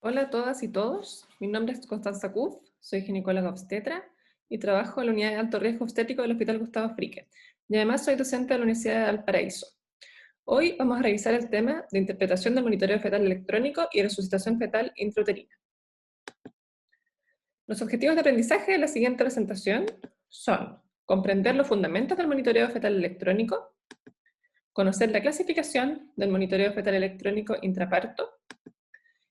Hola a todas y todos, mi nombre es Constanza Kuf, soy ginecóloga obstetra y trabajo en la unidad de alto riesgo obstétrico del Hospital Gustavo Fricke, y además soy docente de la Universidad de Valparaíso. Hoy vamos a revisar el tema de interpretación del monitoreo fetal electrónico y resucitación fetal intrauterina. Los objetivos de aprendizaje de la siguiente presentación son comprender los fundamentos del monitoreo fetal electrónico, conocer la clasificación del monitoreo fetal electrónico intraparto,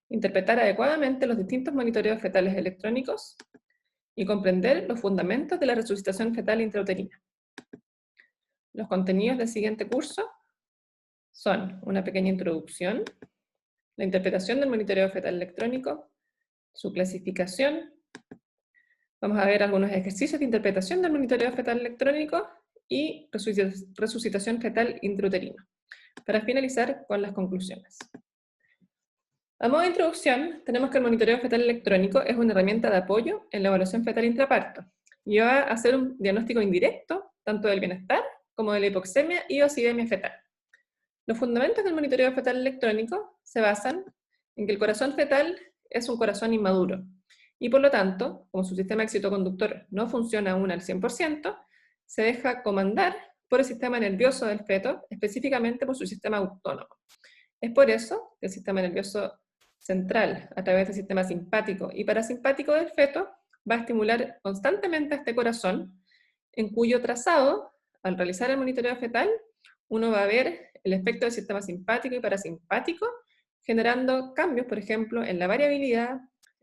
interpretar adecuadamente los distintos monitoreos fetales electrónicos y comprender los fundamentos de la resucitación fetal intrauterina. Los contenidos del siguiente curso son una pequeña introducción, la interpretación del monitoreo fetal electrónico, su clasificación, vamos a ver algunos ejercicios de interpretación del monitoreo fetal electrónico y resucitación fetal intrauterina, para finalizar con las conclusiones. A modo de introducción, tenemos que el monitoreo fetal electrónico es una herramienta de apoyo en la evaluación fetal intraparto y va a hacer un diagnóstico indirecto tanto del bienestar como de la hipoxemia y ocidemia fetal. Los fundamentos del monitoreo fetal electrónico se basan en que el corazón fetal es un corazón inmaduro y por lo tanto, como su sistema excitoconductor no funciona aún al 100%, se deja comandar por el sistema nervioso del feto, específicamente por su sistema autónomo. Es por eso que el sistema nervioso central, a través del sistema simpático y parasimpático del feto, va a estimular constantemente a este corazón, en cuyo trazado, al realizar el monitoreo fetal, uno va a ver el efecto del sistema simpático y parasimpático, generando cambios, por ejemplo, en la variabilidad,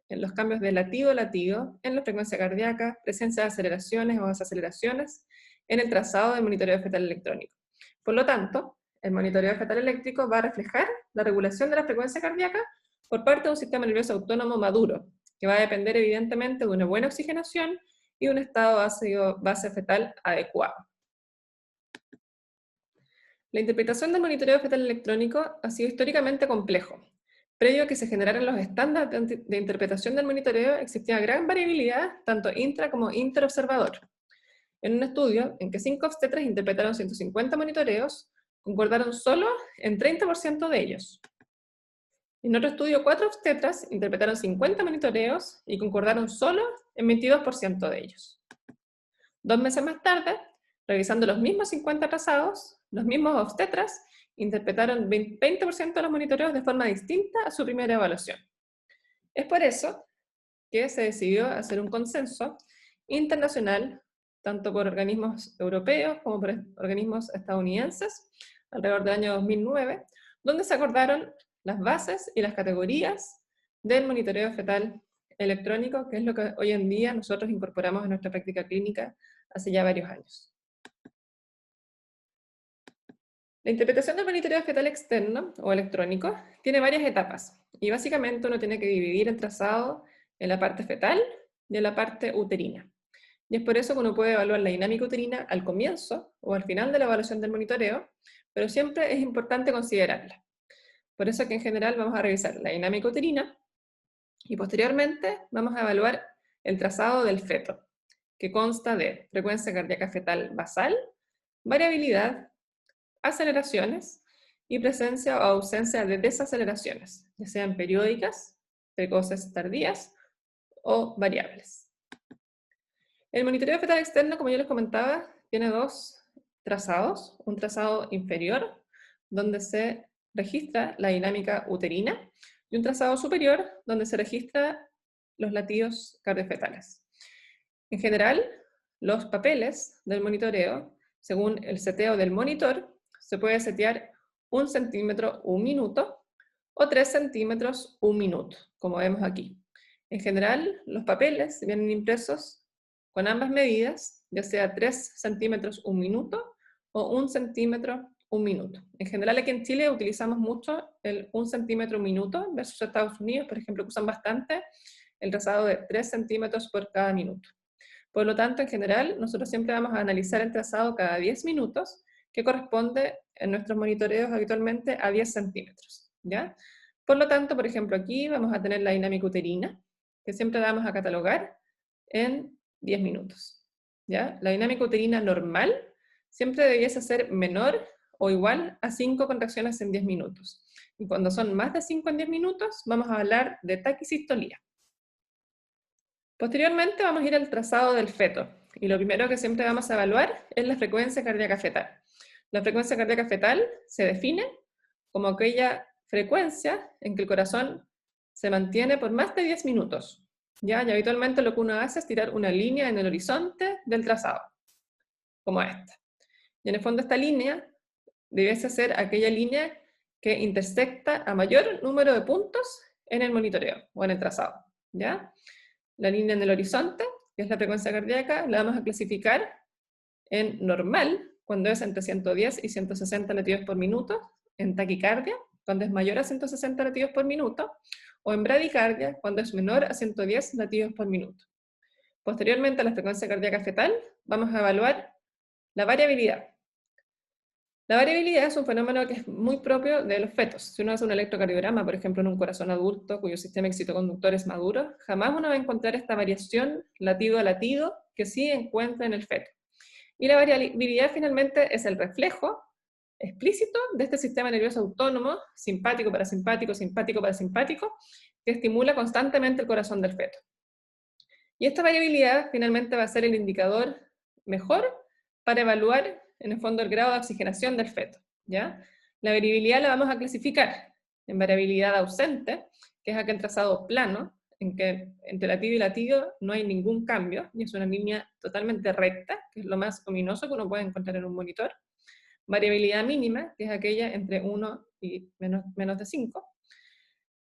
en los cambios de latido-latido, en la frecuencia cardíaca, presencia de aceleraciones o desaceleraciones, en el trazado del monitoreo fetal electrónico. Por lo tanto, el monitoreo fetal eléctrico va a reflejar la regulación de la frecuencia cardíaca por parte de un sistema nervioso autónomo maduro, que va a depender evidentemente de una buena oxigenación y un estado ácido base fetal adecuado. La interpretación del monitoreo fetal electrónico ha sido históricamente complejo. Previo a que se generaran los estándares de interpretación del monitoreo, existía gran variabilidad, tanto intra como interobservador. En un estudio en que 5 obstetras interpretaron 150 monitoreos, concordaron solo en 30% de ellos. En otro estudio, 4 obstetras interpretaron 50 monitoreos y concordaron solo en 22% de ellos. 2 meses más tarde, revisando los mismos 50 trazados, los mismos obstetras interpretaron 20% de los monitoreos de forma distinta a su primera evaluación. Es por eso que se decidió hacer un consenso internacional, tanto por organismos europeos como por organismos estadounidenses, alrededor del año 2009, donde se acordaron las bases y las categorías del monitoreo fetal electrónico, que es lo que hoy en día nosotros incorporamos en nuestra práctica clínica hace ya varios años. La interpretación del monitoreo fetal externo o electrónico tiene varias etapas, y básicamente uno tiene que dividir el trazado en la parte fetal y en la parte uterina. Y es por eso que uno puede evaluar la dinámica uterina al comienzo o al final de la evaluación del monitoreo, pero siempre es importante considerarla. Por eso que en general vamos a revisar la dinámica uterina y posteriormente vamos a evaluar el trazado del feto, que consta de frecuencia cardíaca fetal basal, variabilidad, aceleraciones y presencia o ausencia de desaceleraciones, ya sean periódicas, precoces tardías o variables. El monitoreo fetal externo, como yo les comentaba, tiene dos trazados. Un trazado inferior, donde se registra la dinámica uterina, y un trazado superior, donde se registra los latidos cardiofetales. En general, los papeles del monitoreo, según el seteo del monitor, se puede setear 1 centímetro un minuto o 3 centímetros un minuto, como vemos aquí. En general, los papeles vienen impresos con ambas medidas, ya sea 3 centímetros un minuto o 1 centímetro un minuto. En general, aquí en Chile utilizamos mucho el 1 centímetro un minuto versus Estados Unidos, por ejemplo, que usan bastante el trazado de 3 centímetros por cada minuto. Por lo tanto, en general, nosotros siempre vamos a analizar el trazado cada 10 minutos, que corresponde en nuestros monitoreos habitualmente a 10 centímetros, ¿ya? Por lo tanto, por ejemplo, aquí vamos a tener la dinámica uterina, que siempre vamos a catalogar en 10 minutos, ¿ya? La dinámica uterina normal siempre debiese ser menor o igual a 5 contracciones en 10 minutos. Y cuando son más de 5 en 10 minutos, vamos a hablar de taquisistolía. Posteriormente vamos a ir al trazado del feto, y lo primero que siempre vamos a evaluar es la frecuencia cardíaca fetal. La frecuencia cardíaca fetal se define como aquella frecuencia en que el corazón se mantiene por más de 10 minutos. ¿Ya? Y habitualmente lo que uno hace es tirar una línea en el horizonte del trazado, como esta. Y en el fondo esta línea debiese ser aquella línea que intersecta a mayor número de puntos en el monitoreo o en el trazado. ¿Ya? La línea en el horizonte, que es la frecuencia cardíaca, la vamos a clasificar en normal, cuando es entre 110 y 160 latidos por minuto, en taquicardia, cuando es mayor a 160 latidos por minuto, o en bradicardia, cuando es menor a 110 latidos por minuto. Posteriormente a la frecuencia cardíaca fetal, vamos a evaluar la variabilidad. La variabilidad es un fenómeno que es muy propio de los fetos. Si uno hace un electrocardiograma, por ejemplo, en un corazón adulto cuyo sistema excitoconductor es maduro, jamás uno va a encontrar esta variación latido a latido que sí encuentra en el feto. Y la variabilidad finalmente es el reflejo explícito de este sistema nervioso autónomo, simpático, parasimpático, simpático, parasimpático, que estimula constantemente el corazón del feto. Y esta variabilidad finalmente va a ser el indicador mejor para evaluar, en el fondo, el grado de oxigenación del feto. ¿Ya? La variabilidad la vamos a clasificar en variabilidad ausente, que es aquel trazado plano, en que entre latido y latido no hay ningún cambio, y es una línea totalmente recta, que es lo más ominoso que uno puede encontrar en un monitor. Variabilidad mínima, que es aquella entre 1 y menos de 5.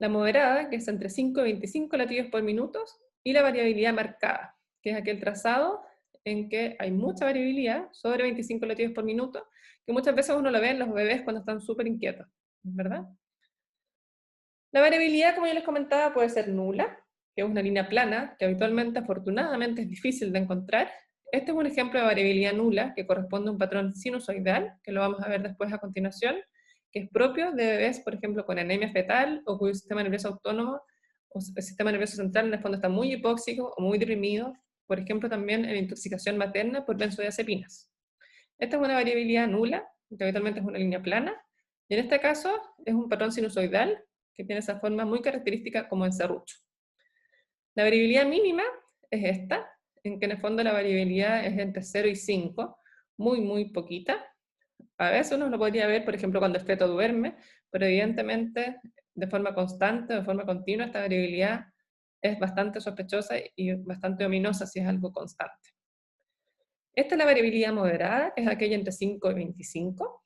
La moderada, que es entre 5 y 25 latidos por minuto, y la variabilidad marcada, que es aquel trazado en que hay mucha variabilidad, sobre 25 latidos por minuto, que muchas veces uno lo ve en los bebés cuando están súper inquietos, ¿verdad? La variabilidad, como ya les comentaba, puede ser nula, que es una línea plana, que habitualmente, afortunadamente, es difícil de encontrar. Este es un ejemplo de variabilidad nula, que corresponde a un patrón sinusoidal, que lo vamos a ver después a continuación, que es propio de bebés, por ejemplo, con anemia fetal, o cuyo sistema nervioso autónomo, o el sistema nervioso central en el fondo está muy hipóxico o muy deprimido, por ejemplo, también en intoxicación materna por benzodiazepinas. Esta es una variabilidad nula, que habitualmente es una línea plana, y en este caso es un patrón sinusoidal, que tiene esa forma muy característica como en serrucho. La variabilidad mínima es esta, en que en el fondo la variabilidad es entre 0 y 5, muy poquita. A veces uno lo podría ver, por ejemplo, cuando el feto duerme, pero evidentemente de forma constante, de forma continua, esta variabilidad es bastante sospechosa y bastante ominosa si es algo constante. Esta es la variabilidad moderada, que es aquella entre 5 y 25,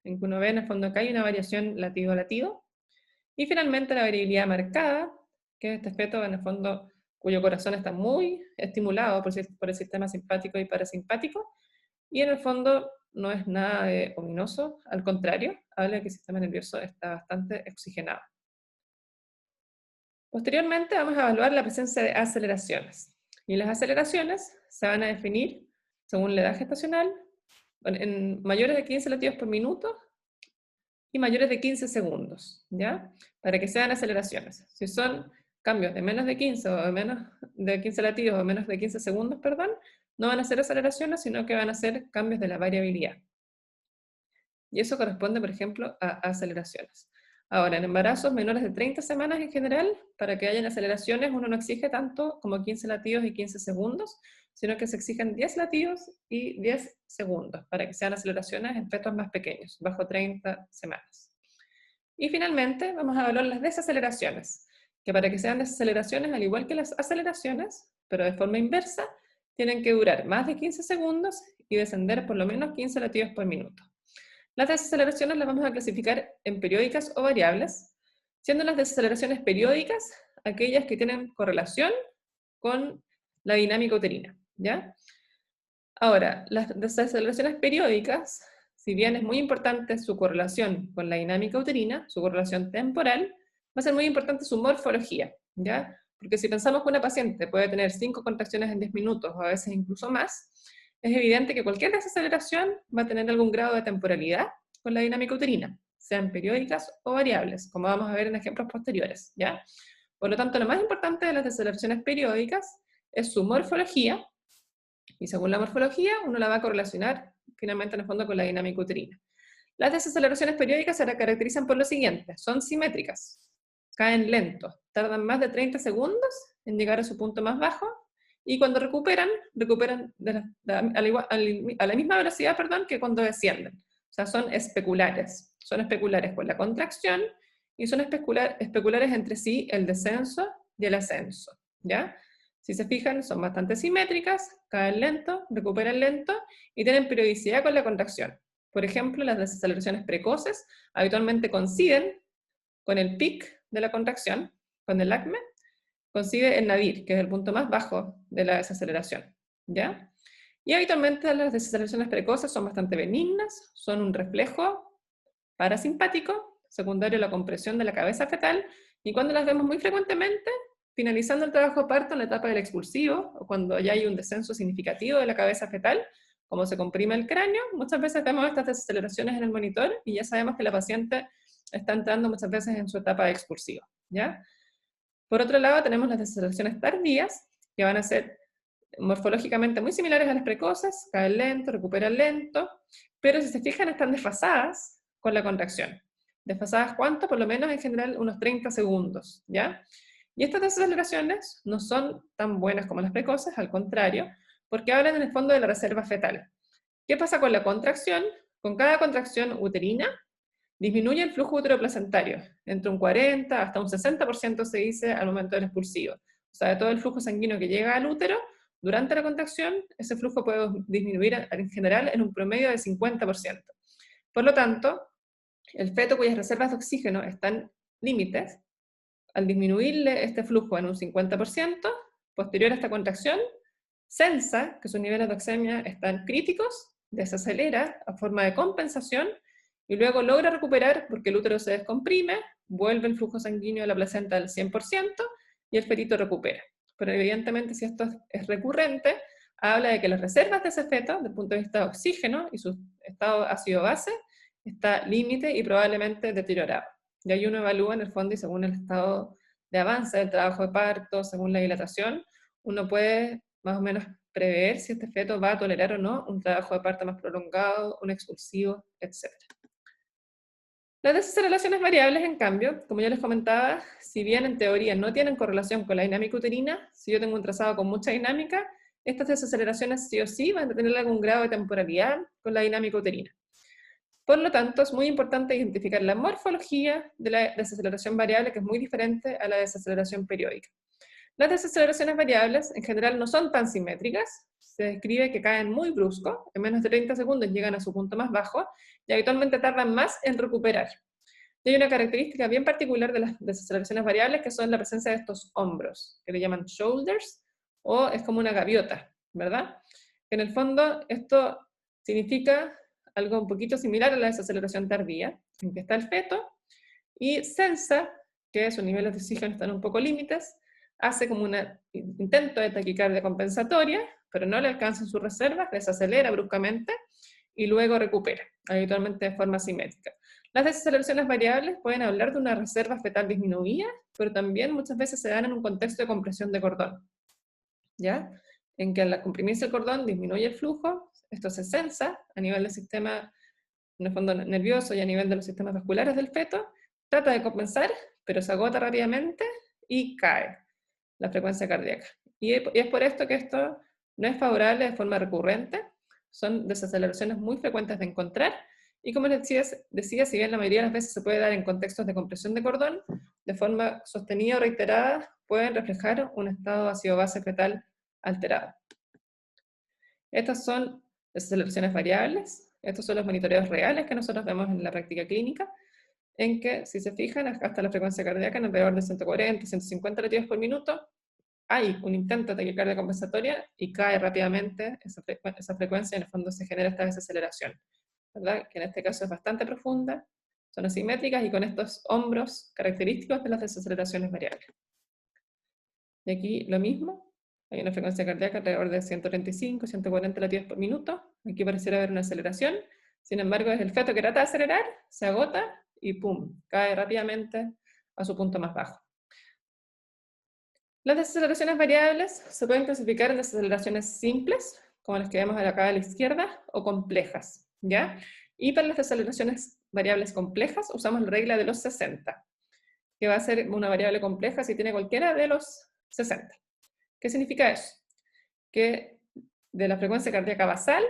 en que uno ve en el fondo que hay una variación latido a latido. Y finalmente la variabilidad marcada, que es este feto en el fondo cuyo corazón está muy estimulado por el sistema simpático y parasimpático, y en el fondo no es nada ominoso, al contrario, habla de que el sistema nervioso está bastante oxigenado. Posteriormente vamos a evaluar la presencia de aceleraciones. Y las aceleraciones se van a definir según la edad gestacional, en mayores de 15 latidos por minuto y mayores de 15 segundos, ¿ya? Para que sean aceleraciones. Si son cambios de menos de 15 o de menos de 15 latidos o menos de 15 segundos, perdón, no van a ser aceleraciones, sino que van a ser cambios de la variabilidad. Y eso corresponde, por ejemplo, a aceleraciones. Ahora, en embarazos menores de 30 semanas en general, para que hayan aceleraciones, uno no exige tanto como 15 latidos y 15 segundos, sino que se exigen 10 latidos y 10 segundos, para que sean aceleraciones en fetos más pequeños, bajo 30 semanas. Y finalmente, vamos a evaluar las desaceleraciones, que para que sean desaceleraciones, al igual que las aceleraciones, pero de forma inversa, tienen que durar más de 15 segundos y descender por lo menos 15 latidos por minuto. Las desaceleraciones las vamos a clasificar en periódicas o variables, siendo las desaceleraciones periódicas aquellas que tienen correlación con la dinámica uterina, ¿ya? Ahora, las desaceleraciones periódicas, si bien es muy importante su correlación con la dinámica uterina, su correlación temporal, va a ser muy importante su morfología, ¿ya? Porque si pensamos que una paciente puede tener 5 contracciones en 10 minutos, o a veces incluso más, es evidente que cualquier desaceleración va a tener algún grado de temporalidad con la dinámica uterina, sean periódicas o variables, como vamos a ver en ejemplos posteriores, ¿ya? Por lo tanto, lo más importante de las desaceleraciones periódicas es su morfología, y según la morfología, uno la va a correlacionar finalmente en el fondo con la dinámica uterina. Las desaceleraciones periódicas se caracterizan por lo siguiente: son simétricas, caen lento, tardan más de 30 segundos en llegar a su punto más bajo, y cuando recuperan a la misma velocidad, perdón, que cuando descienden. O sea, son especulares por la contracción, y son especulares entre sí el descenso y el ascenso, ¿ya? Si se fijan, son bastante simétricas, caen lento, recuperan lento, y tienen periodicidad con la contracción. Por ejemplo, las desaceleraciones precoces habitualmente coinciden con el pic de la contracción, con el acme, coincide el nadir, que es el punto más bajo de la desaceleración, ¿ya? Y habitualmente las desaceleraciones precoces son bastante benignas, son un reflejo parasimpático, secundario a la compresión de la cabeza fetal, y cuando las vemos muy frecuentemente, finalizando el trabajo de parto en la etapa del expulsivo, o cuando ya hay un descenso significativo de la cabeza fetal, como se comprime el cráneo, muchas veces vemos estas desaceleraciones en el monitor y ya sabemos que la paciente está entrando muchas veces en su etapa de expulsivo, ¿ya? Por otro lado, tenemos las desaceleraciones tardías, que van a ser morfológicamente muy similares a las precoces, caen lento, recuperan lento, pero si se fijan están desfasadas con la contracción. ¿Desfasadas cuánto? Por lo menos en general unos 30 segundos, ¿ya? Y estas desaceleraciones no son tan buenas como las precoces, al contrario, porque hablan en el fondo de la reserva fetal. ¿Qué pasa con la contracción? Con cada contracción uterina, disminuye el flujo uteroplacentario, entre un 40 hasta un 60% se dice al momento del expulsivo. O sea, de todo el flujo sanguíneo que llega al útero, durante la contracción, ese flujo puede disminuir en general en un promedio del 50%. Por lo tanto, el feto cuyas reservas de oxígeno están límites, al disminuirle este flujo en un 50%, posterior a esta contracción, sensa que sus niveles de oxemia están críticos, desacelera a forma de compensación, y luego logra recuperar porque el útero se descomprime, vuelve el flujo sanguíneo de la placenta al 100% y el fetito recupera. Pero evidentemente si esto es recurrente, habla de que las reservas de ese feto, desde el punto de vista de oxígeno y su estado ácido-base, está límite y probablemente deteriorado. Y ahí uno evalúa en el fondo y según el estado de avance del trabajo de parto, según la dilatación, uno puede más o menos prever si este feto va a tolerar o no un trabajo de parto más prolongado, un expulsivo, etc. Las desaceleraciones variables, en cambio, como ya les comentaba, si bien en teoría no tienen correlación con la dinámica uterina, si yo tengo un trazado con mucha dinámica, estas desaceleraciones sí o sí van a tener algún grado de temporalidad con la dinámica uterina. Por lo tanto, es muy importante identificar la morfología de la desaceleración variable, que es muy diferente a la desaceleración periódica. Las desaceleraciones variables en general no son tan simétricas, se describe que caen muy brusco, en menos de 30 segundos llegan a su punto más bajo, y habitualmente tardan más en recuperar. Y hay una característica bien particular de las desaceleraciones variables, que son la presencia de estos hombros, que le llaman shoulders, o es como una gaviota, ¿verdad? En el fondo, esto significa algo un poquito similar a la desaceleración tardía, en que está el feto, y sensa, que sus niveles de oxígeno están un poco límites, hace como un intento de taquicardia compensatoria, pero no le alcanzan sus reservas, desacelera bruscamente y luego recupera, habitualmente de forma simétrica. Las desaceleraciones variables pueden hablar de una reserva fetal disminuida, pero también muchas veces se dan en un contexto de compresión de cordón, ¿ya? En que al comprimirse el cordón disminuye el flujo, esto se sensa a nivel del sistema, en el fondo nervioso y a nivel de los sistemas vasculares del feto, trata de compensar, pero se agota rápidamente y cae la frecuencia cardíaca. Y es por esto que esto no es favorable de forma recurrente, son desaceleraciones muy frecuentes de encontrar, y como les decía, si bien la mayoría de las veces se puede dar en contextos de compresión de cordón, de forma sostenida o reiterada pueden reflejar un estado ácido-base fetal alterado. Estas son desaceleraciones variables, estos son los monitoreos reales que nosotros vemos en la práctica clínica, en que, si se fijan, hasta la frecuencia cardíaca en alrededor de 140, 150 latidos por minuto, hay un intento de taquicardia compensatoria y cae rápidamente esa frecuencia, y en el fondo se genera esta desaceleración, ¿verdad? Que en este caso es bastante profunda, son asimétricas y con estos hombros característicos de las desaceleraciones variables. Y aquí lo mismo, hay una frecuencia cardíaca alrededor de 135, 140 latidos por minuto, aquí pareciera haber una aceleración, sin embargo es el feto que trata de acelerar, se agota y ¡pum!, cae rápidamente a su punto más bajo. Las desaceleraciones variables se pueden clasificar en desaceleraciones simples, como las que vemos acá a la izquierda, o complejas, ¿ya? Y para las desaceleraciones variables complejas usamos la regla de los 60, que va a ser una variable compleja si tiene cualquiera de los 60. ¿Qué significa eso? Que de la frecuencia cardíaca basal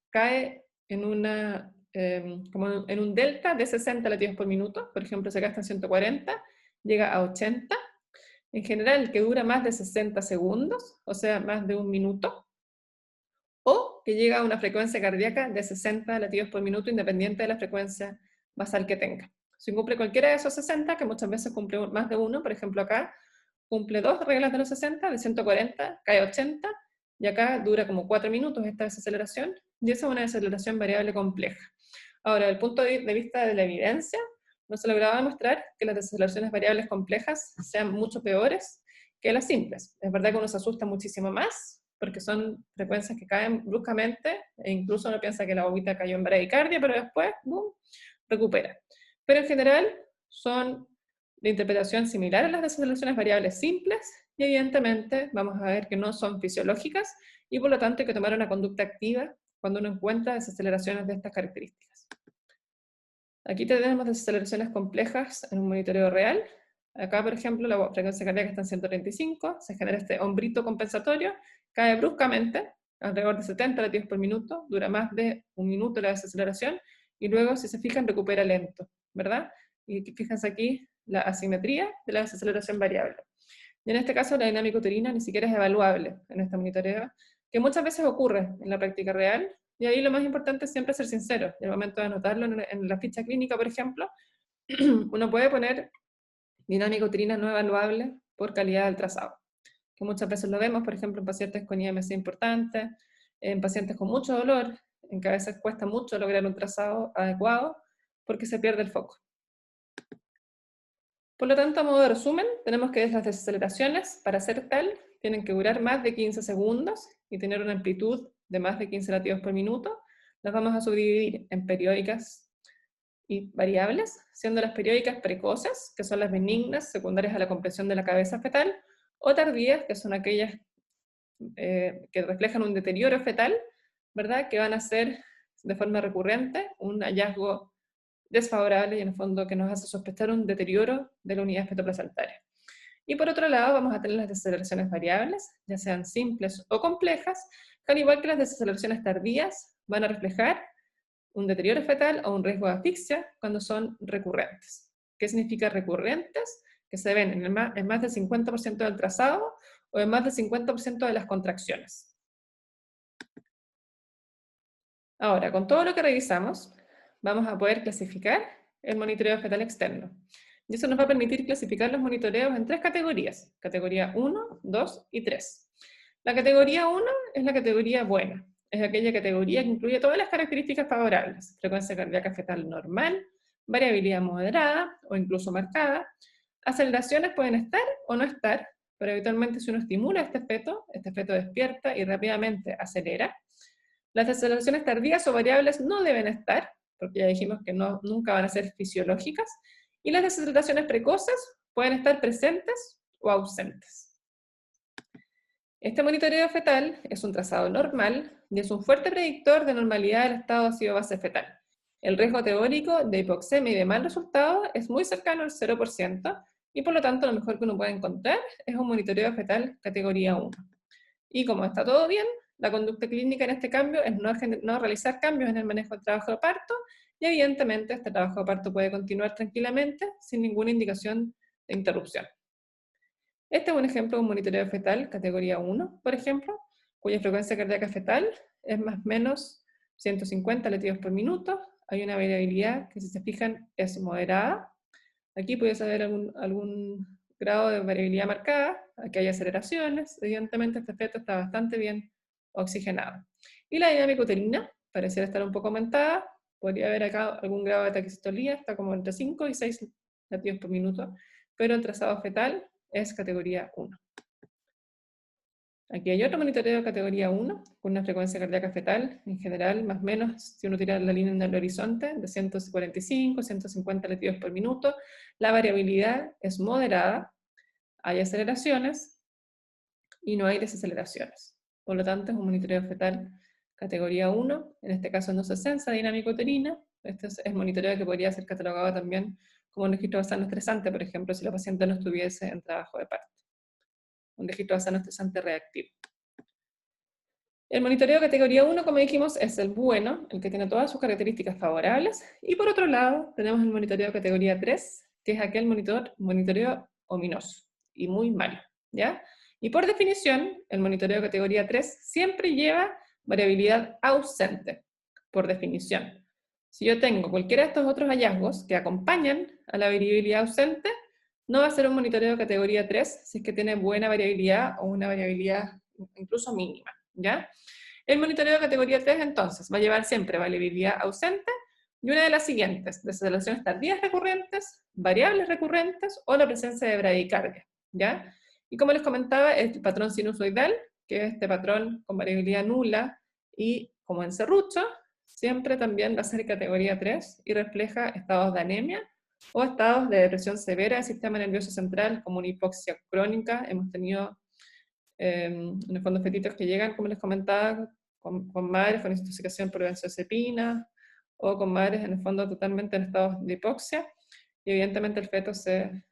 cae en como en un delta de 60 latidos por minuto. Por ejemplo, se gasta en 140, llega a 80. En general, que dura más de 60 segundos, o sea, más de un minuto, o que llega a una frecuencia cardíaca de 60 latidos por minuto independiente de la frecuencia basal que tenga. Si cumple cualquiera de esos 60, que muchas veces cumple más de uno, por ejemplo acá, cumple dos reglas de los 60, de 140 cae a 80, y acá dura como 4 minutos esta desaceleración, y esa es una desaceleración variable compleja. Ahora, desde el punto de vista de la evidencia, no se lograba demostrar que las desaceleraciones variables complejas sean mucho peores que las simples. Es verdad que uno se asusta muchísimo más, porque son frecuencias que caen bruscamente, e incluso uno piensa que la bobita cayó en bradicardia, pero después, boom, recupera. Pero en general son de interpretación similar a las desaceleraciones variables simples, y evidentemente vamos a ver que no son fisiológicas, y por lo tanto hay que tomar una conducta activa cuando uno encuentra desaceleraciones de estas características. Aquí tenemos desaceleraciones complejas en un monitoreo real. Acá, por ejemplo, la frecuencia cardíaca está en 135, se genera este hombrito compensatorio, cae bruscamente, alrededor de 70 latidos por minuto, dura más de un minuto la desaceleración, y luego, si se fijan, recupera lento, ¿verdad? Y fíjense aquí la asimetría de la desaceleración variable. Y en este caso, la dinámica uterina ni siquiera es evaluable en este monitoreo, que muchas veces ocurre en la práctica real, y ahí lo más importante es siempre ser sincero. En el momento de anotarlo en la ficha clínica, por ejemplo, uno puede poner dinámica uterina no evaluable por calidad del trazado, que muchas veces lo vemos, por ejemplo, en pacientes con IMC importante, en pacientes con mucho dolor, en que a veces cuesta mucho lograr un trazado adecuado porque se pierde el foco. Por lo tanto, a modo de resumen, tenemos que las desaceleraciones, para ser tal, tienen que durar más de 15 segundos y tener una amplitud de más de 15 latidos por minuto. Las vamos a subdividir en periódicas y variables, siendo las periódicas precoces, que son las benignas, secundarias a la compresión de la cabeza fetal, o tardías, que son aquellas que reflejan un deterioro fetal, ¿verdad? Que van a ser de forma recurrente un hallazgo desfavorable y en el fondo que nos hace sospechar un deterioro de la unidad fetoplacentaria. Y por otro lado vamos a tener las desaceleraciones variables, ya sean simples o complejas, que al igual que las desaceleraciones tardías van a reflejar un deterioro fetal o un riesgo de asfixia cuando son recurrentes. ¿Qué significa recurrentes? Que se ven en más del 50% del trazado o en más del 50% de las contracciones. Ahora, con todo lo que revisamos, vamos a poder clasificar el monitoreo fetal externo. Y eso nos va a permitir clasificar los monitoreos en 3 categorías: categoría 1, 2 y 3. La categoría 1 es la categoría buena. Es aquella categoría que incluye todas las características favorables: frecuencia cardíaca fetal normal, variabilidad moderada o incluso marcada. Aceleraciones pueden estar o no estar, pero habitualmente si uno estimula este feto despierta y rápidamente acelera. Las desaceleraciones tardías o variables no deben estar, porque ya dijimos que nunca van a ser fisiológicas, y las desaceleraciones precoces pueden estar presentes o ausentes. Este monitoreo fetal es un trazado normal y es un fuerte predictor de normalidad del estado ácido-base fetal. El riesgo teórico de hipoxemia y de mal resultado es muy cercano al 0%, y por lo tanto lo mejor que uno puede encontrar es un monitoreo fetal categoría 1. Y como está todo bien, la conducta clínica en este cambio es no realizar cambios en el manejo del trabajo de parto, y evidentemente este trabajo de parto puede continuar tranquilamente sin ninguna indicación de interrupción. Este es un ejemplo de un monitoreo fetal categoría 1, por ejemplo, cuya frecuencia cardíaca fetal es más o menos 150 latidos por minuto. Hay una variabilidad que, si se fijan, es moderada. Aquí puede haber algún grado de variabilidad marcada. Aquí hay aceleraciones. Evidentemente este feto está bastante bien oxigenado. Y la dinámica uterina pareciera estar un poco aumentada. Podría haber acá algún grado de taquicistolía, está como entre 5 y 6 latidos por minuto, pero el trazado fetal es categoría 1. Aquí hay otro monitoreo de categoría 1, con una frecuencia cardíaca fetal, en general, más o menos, si uno tira la línea en el horizonte, de 145, 150 latidos por minuto. La variabilidad es moderada, hay aceleraciones y no hay desaceleraciones. Por lo tanto, es un monitoreo fetal categoría 1, en este caso no se censa dinámica uterina, Este es el monitoreo que podría ser catalogado también como un registro basal estresante, por ejemplo, si la paciente no estuviese en trabajo de parto. Un registro basal estresante reactivo. El monitoreo categoría 1, como dijimos, es el bueno, el que tiene todas sus características favorables, y por otro lado tenemos el monitoreo categoría 3, que es aquel monitoreo ominoso y muy malo, ¿ya? Y por definición, el monitoreo categoría 3 siempre lleva variabilidad ausente, por definición. Si yo tengo cualquiera de estos otros hallazgos que acompañan a la variabilidad ausente, no va a ser un monitoreo categoría 3 si es que tiene buena variabilidad o una variabilidad incluso mínima, ¿ya? El monitoreo de categoría 3, entonces, va a llevar siempre variabilidad ausente y una de las siguientes: desaceleraciones tardías recurrentes, variables recurrentes o la presencia de bradicardia, ¿ya? Y como les comentaba, el patrón sinusoidal, que es este patrón con variabilidad nula y como en serrucho, siempre también va a ser categoría 3 y refleja estados de anemia o estados de depresión severa del sistema nervioso central, como una hipoxia crónica. Hemos tenido en el fondo fetitos que llegan, como les comentaba, con madres con intoxicación por benzodiazepina, o con madres en el fondo totalmente en estados de hipoxia, y evidentemente el feto se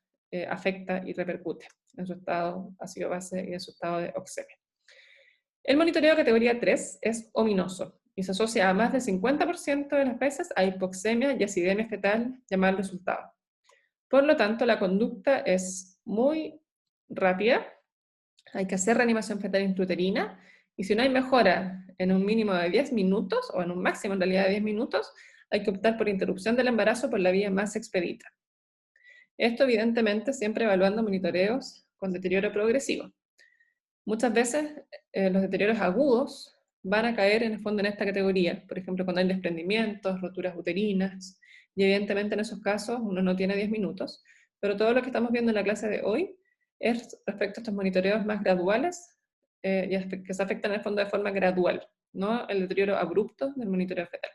afecta y repercute en su estado ácido base y en su estado de oxemia. El monitoreo categoría 3 es ominoso y se asocia a más del 50% de las veces a hipoxemia y acidemia fetal y a mal resultado. Por lo tanto, la conducta es muy rápida. Hay que hacer reanimación fetal intrauterina, y si no hay mejora en un mínimo de 10 minutos, o en un máximo en realidad de 10 minutos, hay que optar por interrupción del embarazo por la vía más expedita. Esto evidentemente siempre evaluando monitoreos con deterioro progresivo. Muchas veces los deterioros agudos van a caer en el fondo en esta categoría, por ejemplo cuando hay desprendimientos, roturas uterinas, y evidentemente en esos casos uno no tiene 10 minutos, pero todo lo que estamos viendo en la clase de hoy es respecto a estos monitoreos más graduales, y que se afectan en el fondo de forma gradual, no el deterioro abrupto del monitoreo fetal.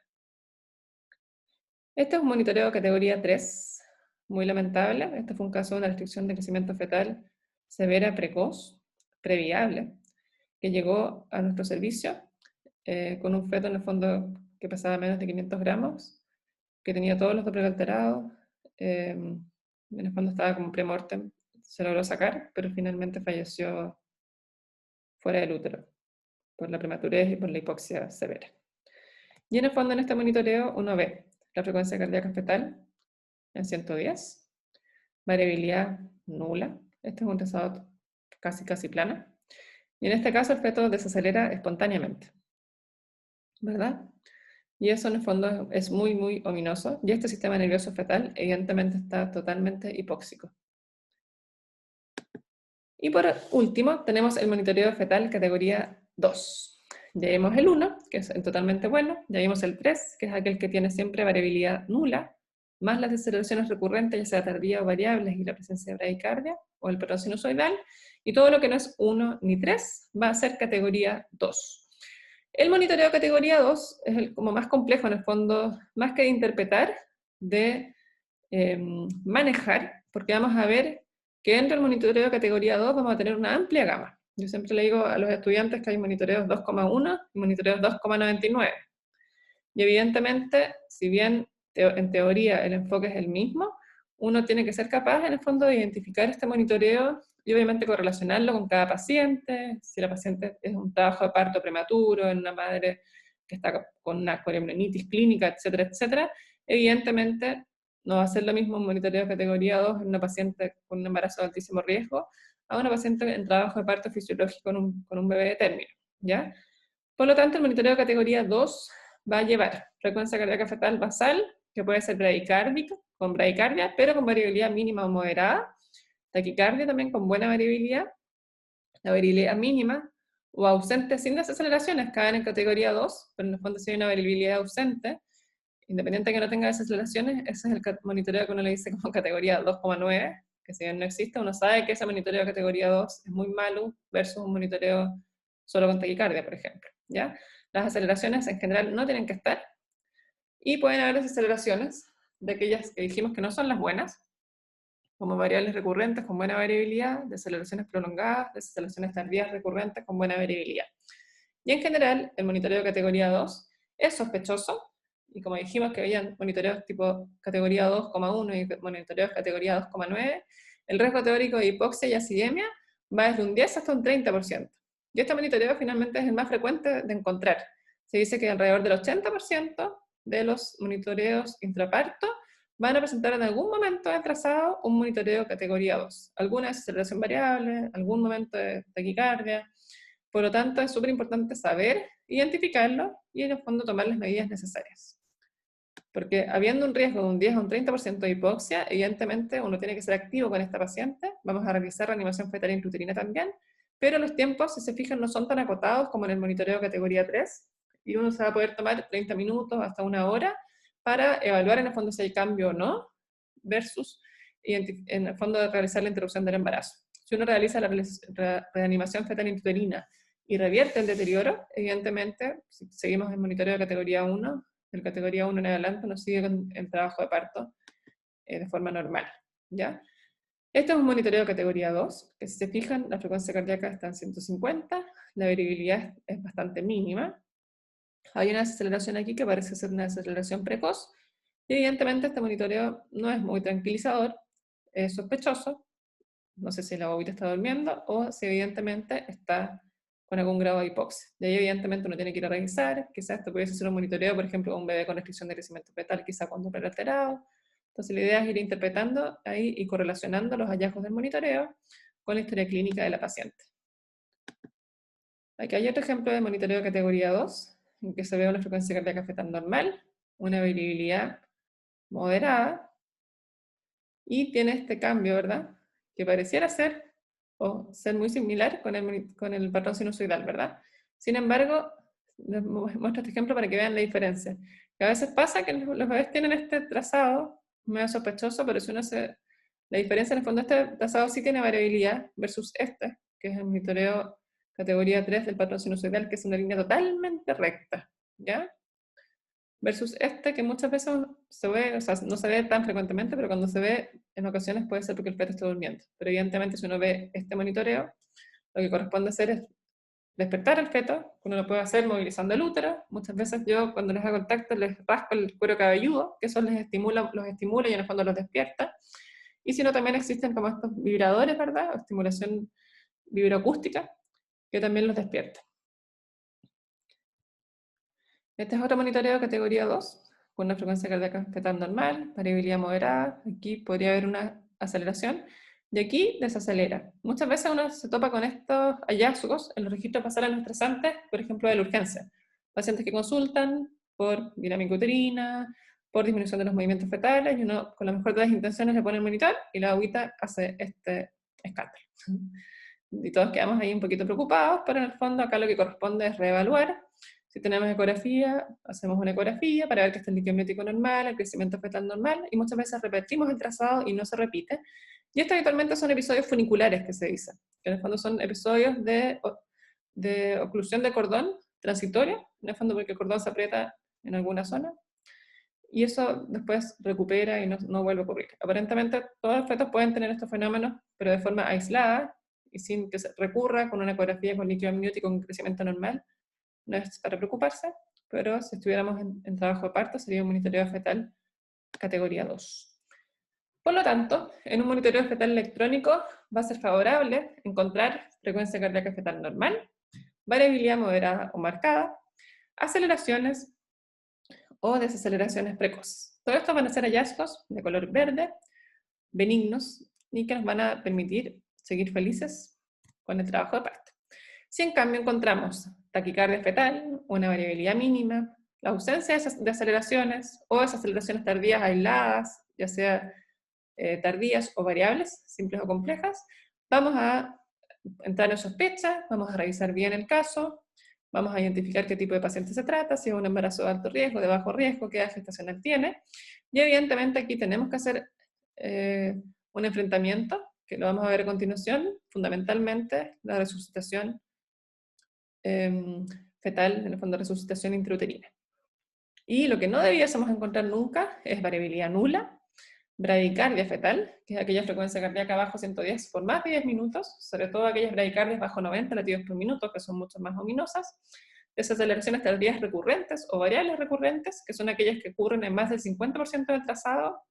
Este es un monitoreo de categoría 3, muy lamentable. Este fue un caso de una restricción de crecimiento fetal severa precoz, previable, que llegó a nuestro servicio con un feto en el fondo que pesaba menos de 500 gramos, que tenía todos los Doppler alterados, en el fondo estaba como premortem, se logró sacar, pero finalmente falleció fuera del útero, por la prematurez y por la hipoxia severa. Y en el fondo en este monitoreo uno ve la frecuencia cardíaca fetal en 110, variabilidad nula, este es un trazado casi plano, y en este caso el feto desacelera espontáneamente, ¿verdad? Y eso en el fondo es muy ominoso, y este sistema nervioso fetal evidentemente está totalmente hipóxico. Y por último tenemos el monitoreo fetal categoría 2. Ya vimos el 1, que es totalmente bueno, ya vimos el 3, que es aquel que tiene siempre variabilidad nula, más las desaceleraciones recurrentes, ya sea tardía o variables, y la presencia de bradicardia, o el patrón sinusoidal, y todo lo que no es 1 ni 3 va a ser categoría 2. El monitoreo categoría 2 es el como más complejo en el fondo, más que de interpretar, de manejar, porque vamos a ver que dentro del monitoreo categoría 2 vamos a tener una amplia gama. Yo siempre le digo a los estudiantes que hay monitoreos 2,1 y monitoreos 2,99. Y evidentemente, si bien en teoría el enfoque es el mismo, uno tiene que ser capaz en el fondo de identificar este monitoreo y obviamente correlacionarlo con cada paciente. Si la paciente es un trabajo de parto prematuro, en una madre que está con una coriamnionitis clínica, etcétera, etcétera, evidentemente no va a ser lo mismo un monitoreo de categoría 2 en una paciente con un embarazo de altísimo riesgo a una paciente en trabajo de parto fisiológico con un bebé de término, ¿ya? Por lo tanto, el monitoreo de categoría 2 va a llevar frecuencia cardíaca fetal basal, que puede ser bradicárdica, con bradicardia, pero con variabilidad mínima o moderada, taquicardia también con buena variabilidad, la variabilidad mínima o ausente sin desaceleraciones caen en categoría 2, pero en el fondo si hay una variabilidad ausente, independiente de que no tenga desaceleraciones, ese es el monitoreo que uno le dice como categoría 2,9, que si bien no existe, uno sabe que ese monitoreo de categoría 2 es muy malo versus un monitoreo solo con taquicardia, por ejemplo, ¿ya? Las aceleraciones en general no tienen que estar, y pueden haber desaceleraciones de aquellas que dijimos que no son las buenas, como variables recurrentes con buena variabilidad, desaceleraciones prolongadas, desaceleraciones tardías recurrentes con buena variabilidad. Y en general, el monitoreo de categoría 2 es sospechoso, y como dijimos que habían monitoreos tipo categoría 2,1 y monitoreos categoría 2,9, el riesgo teórico de hipoxia y acidemia va desde un 10 hasta un 30%. Y este monitoreo finalmente es el más frecuente de encontrar. Se dice que alrededor del 80% de los monitoreos intraparto van a presentar en algún momento del trazado un monitoreo categoría 2. Alguna desaceleración variable, algún momento de taquicardia. Por lo tanto, es súper importante saber identificarlo y en el fondo tomar las medidas necesarias. Porque habiendo un riesgo de un 10 a un 30% de hipoxia, evidentemente uno tiene que ser activo con esta paciente. Vamos a realizar reanimación fetal intrauterina también, pero los tiempos, si se fijan, no son tan acotados como en el monitoreo categoría 3, y uno se va a poder tomar 30 minutos hasta una hora para evaluar en el fondo si hay cambio o no, versus en el fondo realizar la interrupción del embarazo. Si uno realiza la reanimación fetal intrauterina y revierte el deterioro, evidentemente, si seguimos en monitoreo de categoría 1, el categoría 1 en adelante nos sigue con el trabajo de parto de forma normal, ¿ya? Este es un monitoreo de categoría 2, que si se fijan, la frecuencia cardíaca está en 150, la variabilidad es bastante mínima. Hay una desaceleración aquí que parece ser una desaceleración precoz, y evidentemente este monitoreo no es muy tranquilizador, es sospechoso, no sé si la bobita está durmiendo o si evidentemente está con algún grado de hipoxia. De ahí evidentemente uno tiene que ir a revisar, quizás esto pudiese ser un monitoreo, por ejemplo, de un bebé con restricción de crecimiento fetal, quizás cuando prealterado. Entonces la idea es ir interpretando ahí y correlacionando los hallazgos del monitoreo con la historia clínica de la paciente. Aquí hay otro ejemplo de monitoreo de categoría 2, en que se ve una frecuencia cardíaca fetal normal, una variabilidad moderada, y tiene este cambio, ¿verdad? Que pareciera ser o ser muy similar con el patrón sinusoidal, ¿verdad? Sin embargo, les muestro este ejemplo para que vean la diferencia. Que a veces pasa que los bebés tienen este trazado medio sospechoso, pero si uno se... La diferencia en el fondo, este trazado sí tiene variabilidad versus este, que es el monitoreo categoría 3 del patrón sinusoidal, que es una línea totalmente recta, ¿ya? Versus este que muchas veces se ve, o sea, no se ve tan frecuentemente, pero cuando se ve en ocasiones puede ser porque el feto está durmiendo. Pero evidentemente si uno ve este monitoreo, lo que corresponde hacer es despertar al feto, que uno lo puede hacer movilizando el útero. Muchas veces yo cuando les hago contacto les rasco el cuero cabelludo, que eso los estimula y en el fondo los despierta. Y si no, también existen como estos vibradores, ¿verdad? O estimulación vibroacústica, que también los despierta. Este es otro monitoreo de categoría 2, con una frecuencia cardíaca fetal normal, variabilidad moderada. Aquí podría haber una aceleración, y aquí desacelera. Muchas veces uno se topa con estos hallazgos en los registros basales no estresantes, por ejemplo, de la urgencia. Pacientes que consultan por dinámica uterina, por disminución de los movimientos fetales, y uno con la mejor de las intenciones le pone el monitor, y la agüita hace este escándalo. Y todos quedamos ahí un poquito preocupados, pero en el fondo acá lo que corresponde es reevaluar. Si tenemos ecografía, hacemos una ecografía para ver que está el líquido amniótico normal, el crecimiento fetal normal, y muchas veces repetimos el trazado y no se repite. Y estos habitualmente son episodios funiculares que se dice, que en el fondo son episodios de oclusión de cordón transitorio, en el fondo porque el cordón se aprieta en alguna zona, y eso después recupera y no vuelve a ocurrir. Aparentemente todos los fetos pueden tener estos fenómenos, pero de forma aislada, y sin que se recurra con una ecografía con líquido amniótico con crecimiento normal. No es para preocuparse, pero si estuviéramos en trabajo de parto sería un monitoreo fetal categoría 2. Por lo tanto, en un monitoreo fetal electrónico va a ser favorable encontrar frecuencia cardíaca fetal normal, variabilidad moderada o marcada, aceleraciones o desaceleraciones precoces. Todo esto van a ser hallazgos de color verde, benignos, y que nos van a permitir seguir felices con el trabajo de parto. Si en cambio encontramos taquicardia fetal, una variabilidad mínima, la ausencia de aceleraciones o desaceleraciones tardías aisladas, ya sea tardías o variables, simples o complejas, vamos a entrar en sospecha, vamos a revisar bien el caso, vamos a identificar qué tipo de paciente se trata, si es un embarazo de alto riesgo, de bajo riesgo, qué edad gestacional tiene, y evidentemente aquí tenemos que hacer un enfrentamiento, que lo vamos a ver a continuación, fundamentalmente la resucitación fetal, en el fondo resucitación intrauterina. Y lo que no debiésemos encontrar nunca es variabilidad nula, bradicardia fetal, que es aquella frecuencia cardíaca bajo 110 por más de 10 minutos, sobre todo aquellas bradicardias bajo 90 latidos por minuto, que son mucho más ominosas, desaceleraciones tardías recurrentes o variables recurrentes, que son aquellas que ocurren en más del 50% del trazado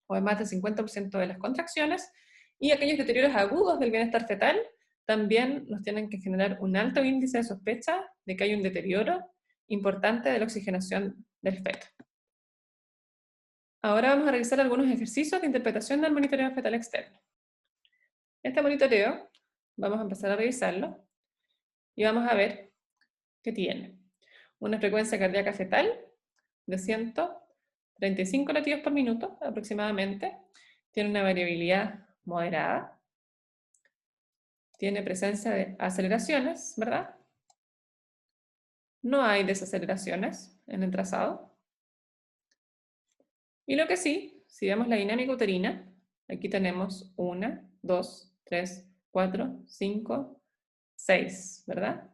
o en más del 50% de las contracciones, y aquellos deterioros agudos del bienestar fetal también nos tienen que generar un alto índice de sospecha de que hay un deterioro importante de la oxigenación del feto. Ahora vamos a realizar algunos ejercicios de interpretación del monitoreo fetal externo. Este monitoreo, vamos a empezar a revisarlo, y vamos a ver que tiene una frecuencia cardíaca fetal de 135 latidos por minuto aproximadamente, tiene una variabilidad moderada, tiene presencia de aceleraciones, ¿verdad? No hay desaceleraciones en el trazado. Y lo que sí, si vemos la dinámica uterina, aquí tenemos 1, 2, 3, 4, 5, 6, ¿verdad?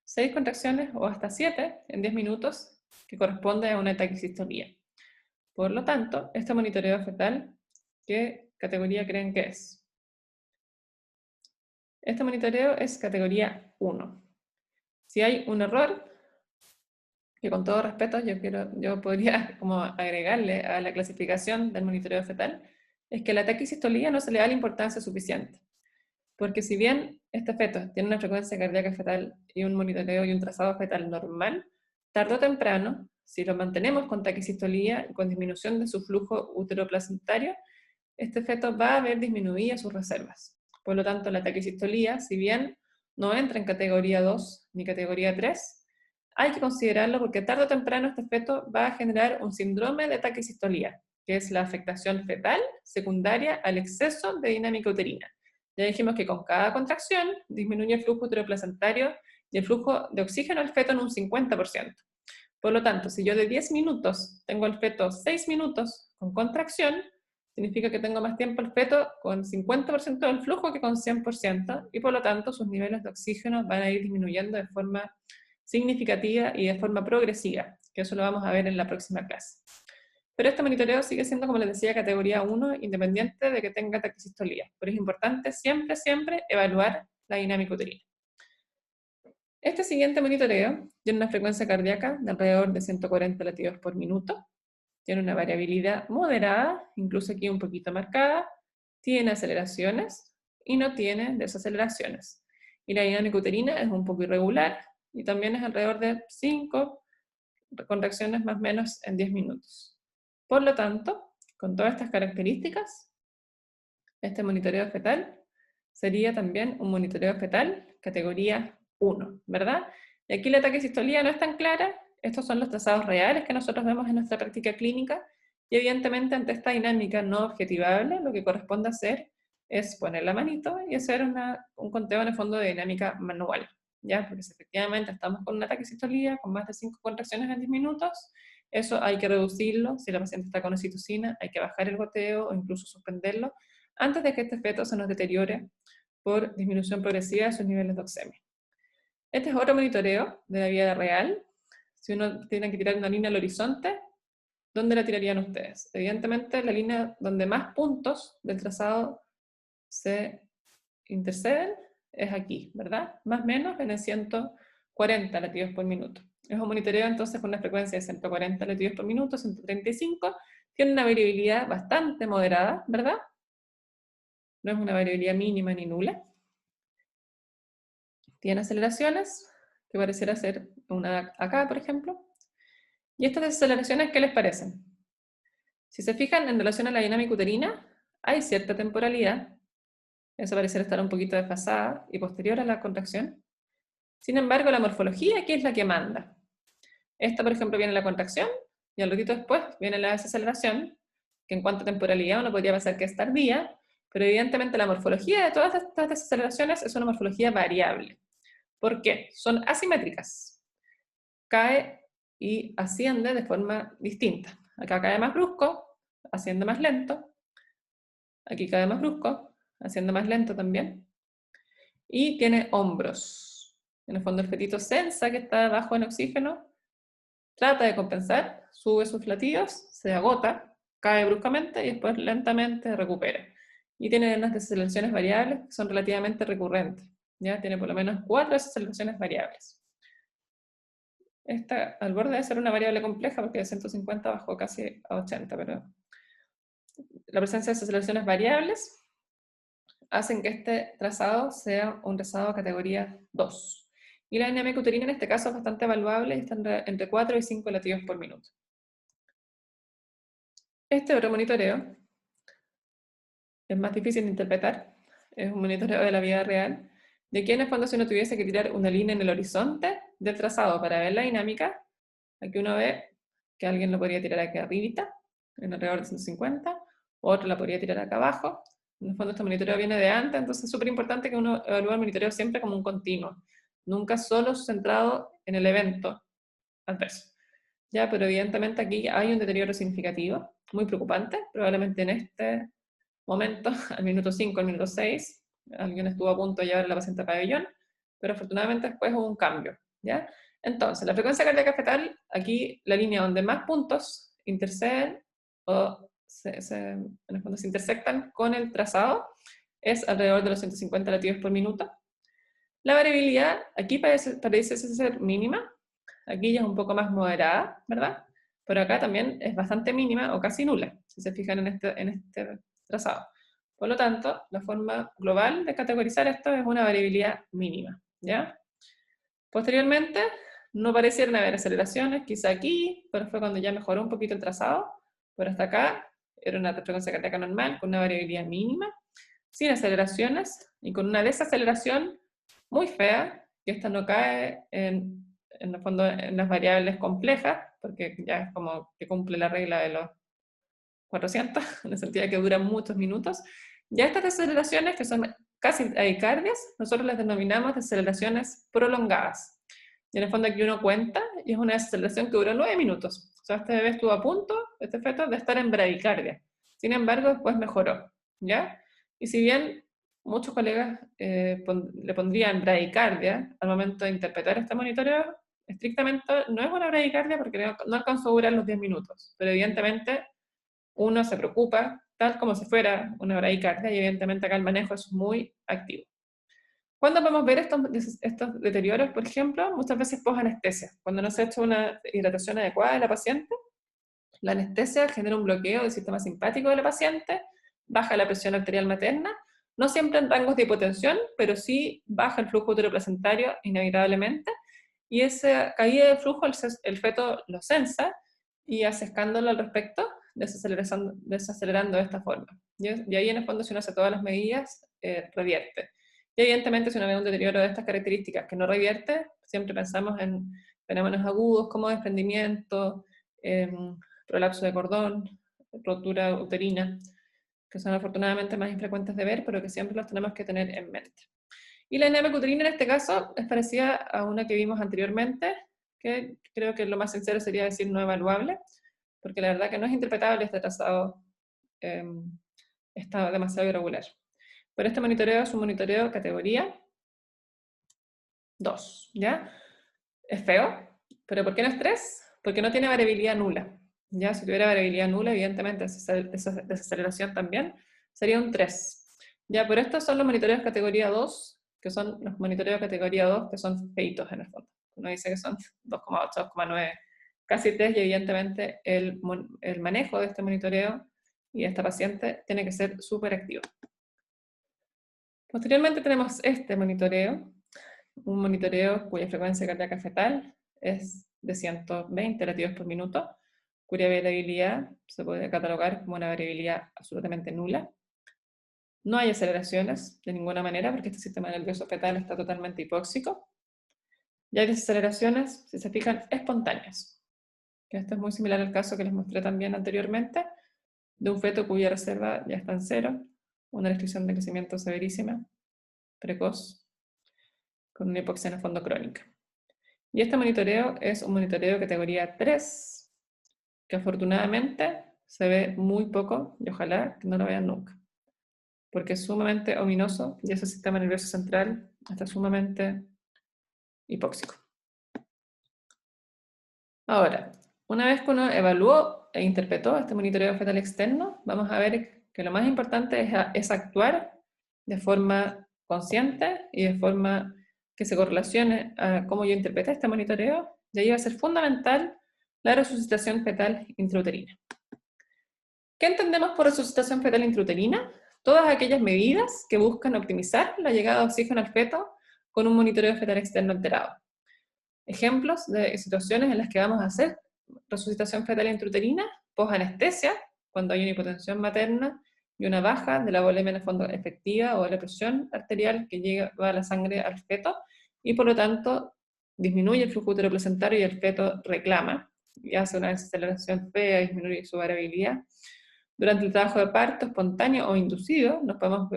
6 contracciones o hasta 7 en 10 minutos, que corresponde a una taquisistolía. Por lo tanto, este monitoreo fetal, ¿qué categoría creen que es? Este monitoreo es categoría 1. Si hay un error, que con todo respeto yo podría como agregarle a la clasificación del monitoreo fetal, es que a la taquisistolía no se le da la importancia suficiente. Porque si bien este feto tiene una frecuencia cardíaca fetal y un monitoreo y un trazado fetal normal, tarde o temprano, si lo mantenemos con taquisistolía y con disminución de su flujo uteroplacentario, este feto va a ver disminuidas sus reservas. Por lo tanto, la taquisistolía, si bien no entra en categoría 2 ni categoría 3, hay que considerarlo porque tarde o temprano este feto va a generar un síndrome de taquisistolía, que es la afectación fetal secundaria al exceso de dinámica uterina. Ya dijimos que con cada contracción disminuye el flujo uteroplacentario y el flujo de oxígeno al feto en un 50%. Por lo tanto, si yo de 10 minutos tengo el feto 6 minutos con contracción, significa que tengo más tiempo el feto con 50% del flujo que con 100%, y por lo tanto sus niveles de oxígeno van a ir disminuyendo de forma significativa y de forma progresiva, que eso lo vamos a ver en la próxima clase. Pero este monitoreo sigue siendo, como les decía, categoría 1, independiente de que tenga taquisistolía. Pero es importante siempre, siempre evaluar la dinámica uterina. Este siguiente monitoreo tiene una frecuencia cardíaca de alrededor de 140 latidos por minuto, tiene una variabilidad moderada, incluso aquí un poquito marcada, tiene aceleraciones y no tiene desaceleraciones. Y la dinámica uterina es un poco irregular y también es alrededor de 5 contracciones más o menos en 10 minutos. Por lo tanto, con todas estas características, este monitoreo fetal sería también un monitoreo fetal categoría 1, ¿verdad? Y aquí la taquisistolía no es tan clara, estos son los trazados reales que nosotros vemos en nuestra práctica clínica, y evidentemente ante esta dinámica no objetivable, lo que corresponde hacer es poner la manito y hacer un conteo en el fondo de dinámica manual, ¿ya? Porque si efectivamente estamos con una taquisistolía con más de 5 contracciones en 10 minutos, eso hay que reducirlo, si la paciente está con oxitocina, hay que bajar el goteo o incluso suspenderlo, antes de que este feto se nos deteriore por disminución progresiva de sus niveles de oxemia. Este es otro monitoreo de la vida real. Si uno tiene que tirar una línea al horizonte, ¿dónde la tirarían ustedes? Evidentemente la línea donde más puntos del trazado se interceden es aquí, ¿verdad? Más o menos en el 140 latidos por minuto. Es un monitoreo entonces con una frecuencia de 140 latidos por minuto, 135, tiene una variabilidad bastante moderada, ¿verdad? No es una variabilidad mínima ni nula. Tiene aceleraciones, que pareciera ser una acá, por ejemplo. ¿Y estas desaceleraciones qué les parecen? Si se fijan en relación a la dinámica uterina, hay cierta temporalidad. Eso pareciera estar un poquito desfasada y posterior a la contracción. Sin embargo, la morfología aquí es la que manda. Esta, por ejemplo, viene la contracción y al ratito después viene la desaceleración, que en cuanto a temporalidad uno podría pensar que es tardía, pero evidentemente la morfología de todas estas desaceleraciones es una morfología variable. ¿Por qué? Son asimétricas. Cae y asciende de forma distinta. Acá cae más brusco, asciende más lento. Aquí cae más brusco, asciende más lento también. Y tiene hombros. En el fondo el fetito sensa que está bajo en oxígeno, trata de compensar, sube sus latidos, se agota, cae bruscamente y después lentamente recupera. Y tiene unas desaceleraciones variables que son relativamente recurrentes. ¿Ya? Tiene por lo menos 4 desaceleraciones variables. esta al borde debe ser una variable compleja porque de 150 bajó casi a 80, pero la presencia de aceleraciones variables hacen que este trazado sea un trazado categoría 2. Y la dinámica uterina en este caso es bastante evaluable y está entre 4 y 5 latidos por minuto. Este otro monitoreo es más difícil de interpretar, es un monitoreo de la vida real, de que en el fondo si uno tuviese que tirar una línea en el horizonte del trazado para ver la dinámica, aquí uno ve que alguien lo podría tirar aquí arribita, en alrededor de 150, otro la podría tirar acá abajo. En el fondo este monitoreo viene de antes, entonces es súper importante que uno evalúe el monitoreo siempre como un continuo, nunca solo centrado en el evento adverso. Ya, pero evidentemente aquí hay un deterioro significativo, muy preocupante, probablemente en este momento, al minuto 5, al minuto 6, alguien estuvo a punto de llevar a la paciente a pabellón, pero afortunadamente después hubo un cambio, ¿ya? Entonces, la frecuencia cardíaca fetal, aquí la línea donde más puntos interceden o en el fondo se intersectan con el trazado es alrededor de los 150 latidos por minuto. La variabilidad aquí parece ser mínima, aquí ya es un poco más moderada, ¿verdad? Pero acá también es bastante mínima o casi nula, si se fijan en este trazado. Por lo tanto, la forma global de categorizar esto es una variabilidad mínima, ¿ya? Posteriormente, no parecieron haber aceleraciones, quizá aquí, pero fue cuando ya mejoró un poquito el trazado, pero hasta acá era una frecuencia cardíaca normal con una variabilidad mínima, sin aceleraciones y con una desaceleración muy fea, que esta no cae en el fondo en las variables complejas, porque ya es como que cumple la regla de los 400, en el sentido de que duran muchos minutos. Ya estas desaceleraciones, que son casi adicardias, nosotros las denominamos desaceleraciones prolongadas. Y en el fondo aquí uno cuenta, y es una desaceleración que dura 9 minutos. O sea, este bebé estuvo a punto, este feto, de estar en bradicardia. Sin embargo, después mejoró, ¿ya? Y si bien muchos colegas le pondrían bradicardia al momento de interpretar este monitoreo, estrictamente no es una bradicardia porque no alcanzó a durar los 10 minutos, pero evidentemente uno se preocupa tal como si fuera una bradicardia y evidentemente acá el manejo es muy activo. ¿Cuándo podemos ver estos deterioros? Por ejemplo, muchas veces post-anestesia. Cuando no se ha hecho una hidratación adecuada de la paciente, la anestesia genera un bloqueo del sistema simpático de la paciente, baja la presión arterial materna, no siempre en rangos de hipotensión, pero sí baja el flujo uteroplacentario inevitablemente, y esa caída de flujo el feto lo sensa y hace escándalo al respecto, desacelerando de esta forma. Y ahí en el fondo, si uno hace todas las medidas, revierte. Y evidentemente si uno ve un deterioro de estas características que no revierte, siempre pensamos en fenómenos agudos como desprendimiento, prolapso de cordón, rotura uterina, que son afortunadamente más infrecuentes de ver, pero que siempre los tenemos que tener en mente. Y la dinámica uterina en este caso es parecida a una que vimos anteriormente, que creo que lo más sincero sería decir no evaluable, porque la verdad que no es interpretable este trazado, está demasiado irregular. Pero este monitoreo es un monitoreo categoría 2, ¿ya? Es feo, pero ¿por qué no es 3? Porque no tiene variabilidad nula. Ya, si tuviera variabilidad nula, evidentemente esa desaceleración también sería un 3. Ya, pero estos son los monitoreos categoría 2, que son los monitoreos categoría 2, que son feitos en el fondo. Uno dice que son 2,8, 2,9, casi 3, y evidentemente el manejo de este monitoreo y de esta paciente tiene que ser súper activo. Posteriormente tenemos este monitoreo, un monitoreo cuya frecuencia cardíaca fetal es de 120 latidos por minuto, cuya variabilidad se puede catalogar como una variabilidad absolutamente nula. No hay aceleraciones de ninguna manera porque este sistema nervioso fetal está totalmente hipóxico. Y hay desaceleraciones, si se fijan, espontáneas. Esto es muy similar al caso que les mostré también anteriormente, de un feto cuya reserva ya está en cero, una restricción de crecimiento severísima, precoz, con una hipoxia en el fondo crónica. Y este monitoreo es un monitoreo categoría 3, que afortunadamente se ve muy poco, y ojalá que no lo vean nunca, porque es sumamente ominoso y ese sistema nervioso central está sumamente hipóxico. Ahora, una vez que uno evaluó e interpretó este monitoreo fetal externo, vamos a ver que lo más importante es actuar de forma consciente y de forma que se correlacione a cómo yo interpreté este monitoreo Y ahí va a ser fundamental la resucitación fetal intrauterina. ¿Qué entendemos por resucitación fetal intrauterina? Todas aquellas medidas que buscan optimizar la llegada de oxígeno al feto con un monitoreo fetal externo alterado. Ejemplos de situaciones en las que vamos a hacer resucitación fetal intrauterina, posanestesia, cuando hay una hipotensión materna y una baja de la volemia en el fondo efectiva o de la presión arterial que lleva la sangre al feto, y por lo tanto disminuye el flujo uteroplacentario y el feto reclama, y hace una desaceleración fea, disminuye su variabilidad. Durante el trabajo de parto espontáneo o inducido, nos podemos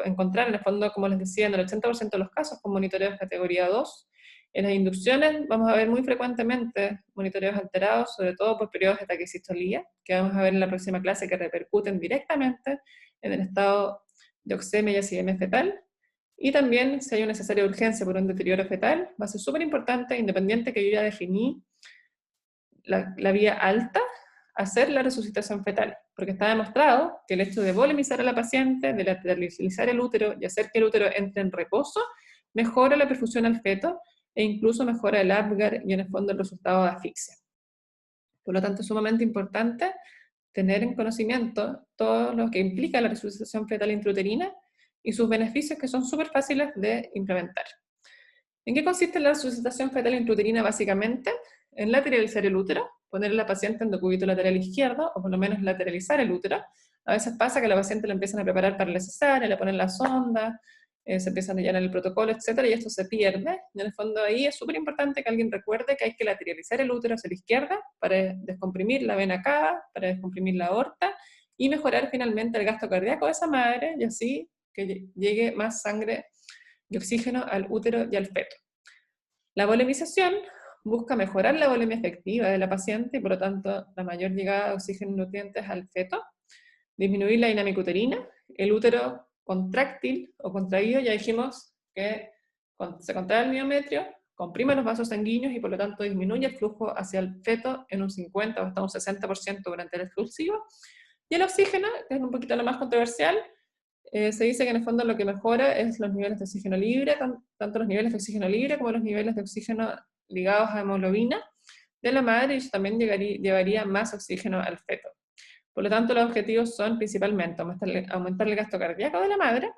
encontrar en el fondo, como les decía, en el 80% de los casos con monitoreos categoría 2. En las inducciones vamos a ver muy frecuentemente monitoreos alterados, sobre todo por periodos de taquisistolía, que vamos a ver en la próxima clase, que repercuten directamente en el estado de oxemia y acidemia fetal. Y también, si hay una necesaria urgencia por un deterioro fetal, va a ser súper importante, independiente que yo ya definí la vía alta, hacer la resucitación fetal, porque está demostrado que el hecho de volemizar a la paciente, de lateralizar el útero y hacer que el útero entre en reposo, mejora la perfusión al feto e incluso mejora el Apgar y en el fondo el resultado de asfixia. Por lo tanto, es sumamente importante tener en conocimiento todo lo que implica la resucitación fetal intrauterina y sus beneficios, que son súper fáciles de implementar. ¿En qué consiste la resucitación fetal intrauterina? Básicamente, en lateralizar el útero, poner a la paciente en decúbito lateral izquierdo, o por lo menos lateralizar el útero. A veces pasa que a la paciente la empiezan a preparar para la cesárea, le ponen la sonda, se empiezan a llenar el protocolo, etc., y esto se pierde. Y en el fondo ahí es súper importante que alguien recuerde que hay que lateralizar el útero hacia la izquierda para descomprimir la vena cava, para descomprimir la aorta, y mejorar finalmente el gasto cardíaco de esa madre, y así que llegue más sangre y oxígeno al útero y al feto. La volemización busca mejorar la volemia efectiva de la paciente y por lo tanto la mayor llegada de oxígeno y nutrientes al feto, disminuir la dinámica uterina, el útero contráctil o contraído, ya dijimos que se contrae el miometrio, comprime los vasos sanguíneos y por lo tanto disminuye el flujo hacia el feto en un 50 o hasta un 60% durante el expulsivo. Y el oxígeno, que es un poquito lo más controversial, se dice que en el fondo lo que mejora es los niveles de oxígeno libre, tanto los niveles de oxígeno libre como los niveles de oxígeno ligados a hemoglobina de la madre, y eso también llevaría más oxígeno al feto. Por lo tanto, los objetivos son principalmente aumentar el gasto cardíaco de la madre,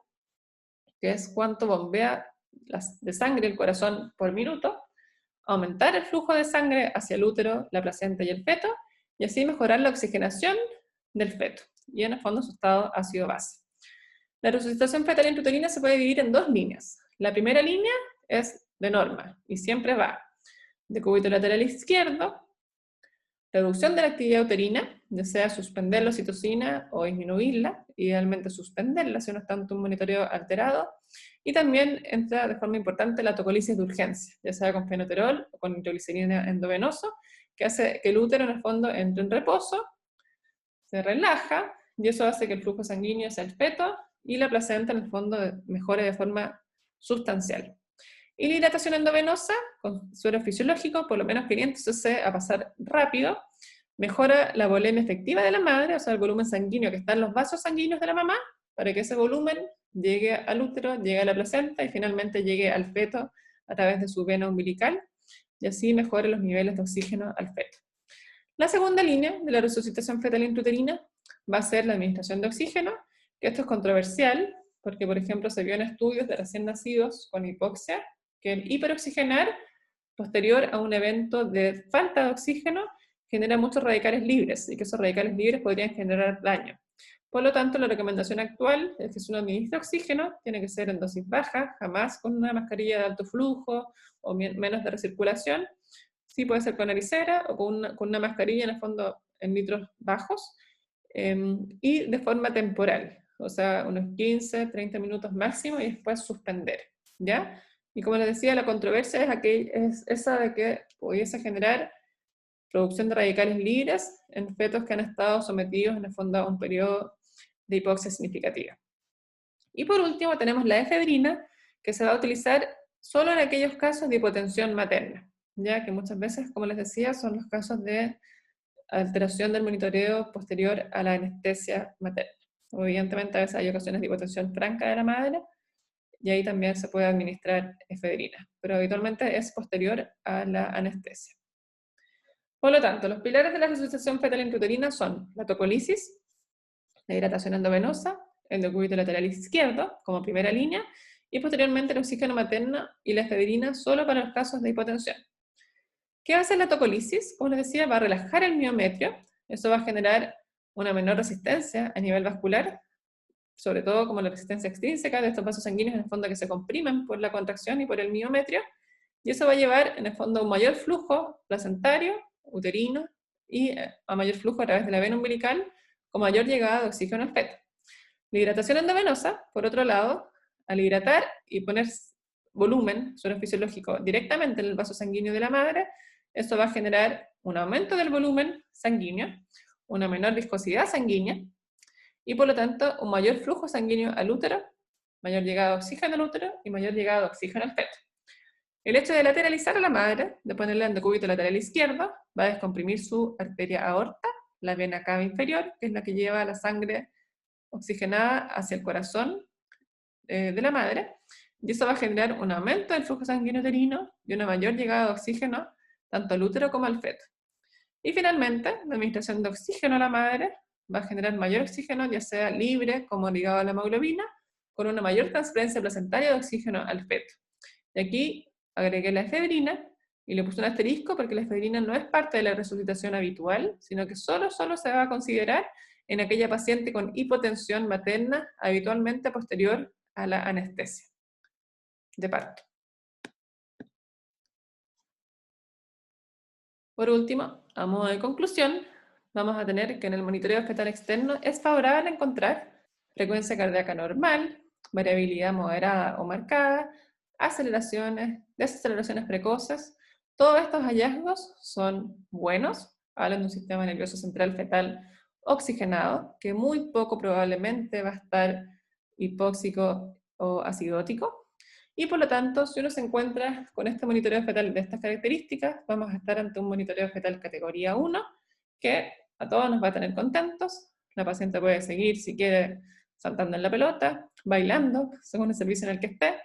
que es cuánto bombea de sangre el corazón por minuto, aumentar el flujo de sangre hacia el útero, la placenta y el feto, y así mejorar la oxigenación del feto, y en el fondo su estado ácido-base. La resucitación fetal intrauterina se puede dividir en dos líneas. La primera línea es de norma, y siempre va decúbito lateral izquierdo, reducción de la actividad uterina, ya sea suspender la oxitocina o disminuirla, idealmente suspenderla si no está en un monitoreo alterado, y también entra de forma importante la tocolisis de urgencia, ya sea con fenoterol o con nitroglicerina endovenoso, que hace que el útero en el fondo entre en reposo, se relaja, y eso hace que el flujo sanguíneo sea el feto, y la placenta en el fondo mejore de forma sustancial. Y la hidratación endovenosa, con suero fisiológico, por lo menos 500 cc a pasar rápido, mejora la volemia efectiva de la madre, o sea, el volumen sanguíneo que está en los vasos sanguíneos de la mamá, para que ese volumen llegue al útero, llegue a la placenta y finalmente llegue al feto a través de su vena umbilical, y así mejore los niveles de oxígeno al feto. La segunda línea de la resucitación fetal intrauterina va a ser la administración de oxígeno, que esto es controversial, porque por ejemplo se vio en estudios de recién nacidos con hipoxia, que el hiperoxigenar posterior a un evento de falta de oxígeno genera muchos radicales libres, y que esos radicales libres podrían generar daño. Por lo tanto, la recomendación actual es que si uno administra oxígeno, tiene que ser en dosis baja, jamás con una mascarilla de alto flujo o menos de recirculación. Sí, puede ser con naricera o con una mascarilla en el fondo en litros bajos, y de forma temporal, o sea, unos 15, 30 minutos máximo y después suspender, ¿ya? Y como les decía, la controversia es esa de que pudiese generar producción de radicales libres en fetos que han estado sometidos en el fondo a un periodo de hipoxia significativa. Y por último tenemos la efedrina, que se va a utilizar solo en aquellos casos de hipotensión materna, ya que muchas veces, como les decía, son los casos de alteración del monitoreo posterior a la anestesia materna. Evidentemente a veces hay ocasiones de hipotensión franca de la madre, y ahí también se puede administrar efedrina, pero habitualmente es posterior a la anestesia. Por lo tanto, los pilares de la resucitación fetal intrauterina son la tocolisis, la hidratación endovenosa, el decúbito lateral izquierdo como primera línea, y posteriormente el oxígeno materno y la efedrina solo para los casos de hipotensión. ¿Qué va a hacer la tocolisis? Como les decía, va a relajar el miometrio, eso va a generar una menor resistencia a nivel vascular, sobre todo como la resistencia extrínseca de estos vasos sanguíneos en el fondo que se comprimen por la contracción y por el miometrio, y eso va a llevar en el fondo a un mayor flujo placentario, uterino, y a mayor flujo a través de la vena umbilical, con mayor llegada de oxígeno al feto. La hidratación endovenosa, por otro lado, al hidratar y poner volumen suero fisiológico directamente en el vaso sanguíneo de la madre, esto va a generar un aumento del volumen sanguíneo, una menor viscosidad sanguínea, y por lo tanto un mayor flujo sanguíneo al útero, mayor llegada de oxígeno al útero y mayor llegada de oxígeno al feto. El hecho de lateralizar a la madre, de ponerla en decúbito lateral izquierdo, va a descomprimir su arteria aorta, la vena cava inferior, que es la que lleva la sangre oxigenada hacia el corazón de la madre, y eso va a generar un aumento del flujo sanguíneo uterino y una mayor llegada de oxígeno tanto al útero como al feto. Y finalmente, la administración de oxígeno a la madre va a generar mayor oxígeno, ya sea libre como ligado a la hemoglobina, con una mayor transferencia placentaria de oxígeno al feto. Y aquí agregué la efedrina y le puse un asterisco porque la efedrina no es parte de la resucitación habitual, sino que solo se va a considerar en aquella paciente con hipotensión materna, habitualmente posterior a la anestesia de parto. Por último, a modo de conclusión, vamos a tener que en el monitoreo fetal externo es favorable encontrar frecuencia cardíaca normal, variabilidad moderada o marcada, aceleraciones, desaceleraciones precoces. Todos estos hallazgos son buenos, hablan de un sistema nervioso central fetal oxigenado, que muy poco probablemente va a estar hipóxico o acidótico. Y por lo tanto, si uno se encuentra con este monitoreo fetal de estas características, vamos a estar ante un monitoreo fetal categoría 1, que a todos nos va a tener contentos. La paciente puede seguir, si quiere, saltando en la pelota, bailando, según el servicio en el que esté.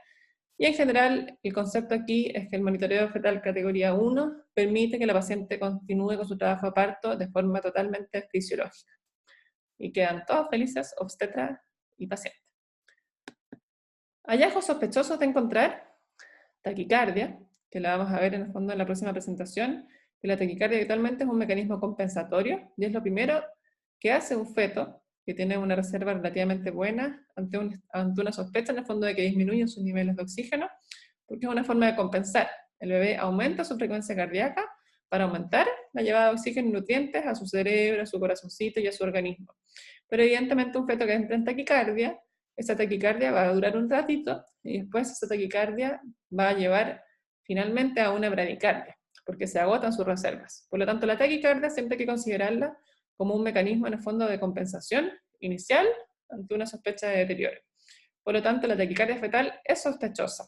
Y en general, el concepto aquí es que el monitoreo fetal categoría 1 permite que la paciente continúe con su trabajo de parto de forma totalmente fisiológica. Y quedan todos felices, obstetra y paciente. Hallazgos sospechosos de encontrar taquicardia, que la vamos a ver en el fondo en la próxima presentación, que la taquicardia habitualmente es un mecanismo compensatorio y es lo primero que hace un feto que tiene una reserva relativamente buena ante una sospecha en el fondo de que disminuyen sus niveles de oxígeno, porque es una forma de compensar. El bebé aumenta su frecuencia cardíaca para aumentar la llevada de oxígeno y nutrientes a su cerebro, a su corazoncito y a su organismo. Pero evidentemente un feto que entra en taquicardia, esa taquicardia va a durar un ratito y después esa taquicardia va a llevar finalmente a una bradicardia, porque se agotan sus reservas. Por lo tanto, la taquicardia siempre hay que considerarla como un mecanismo en el fondo de compensación inicial ante una sospecha de deterioro. Por lo tanto, la taquicardia fetal es sospechosa.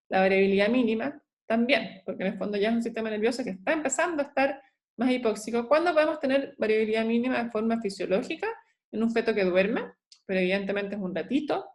La variabilidad mínima también, porque en el fondo ya es un sistema nervioso que está empezando a estar más hipóxico. ¿Cuándo podemos tener variabilidad mínima de forma fisiológica? En un feto que duerme, pero evidentemente es un ratito,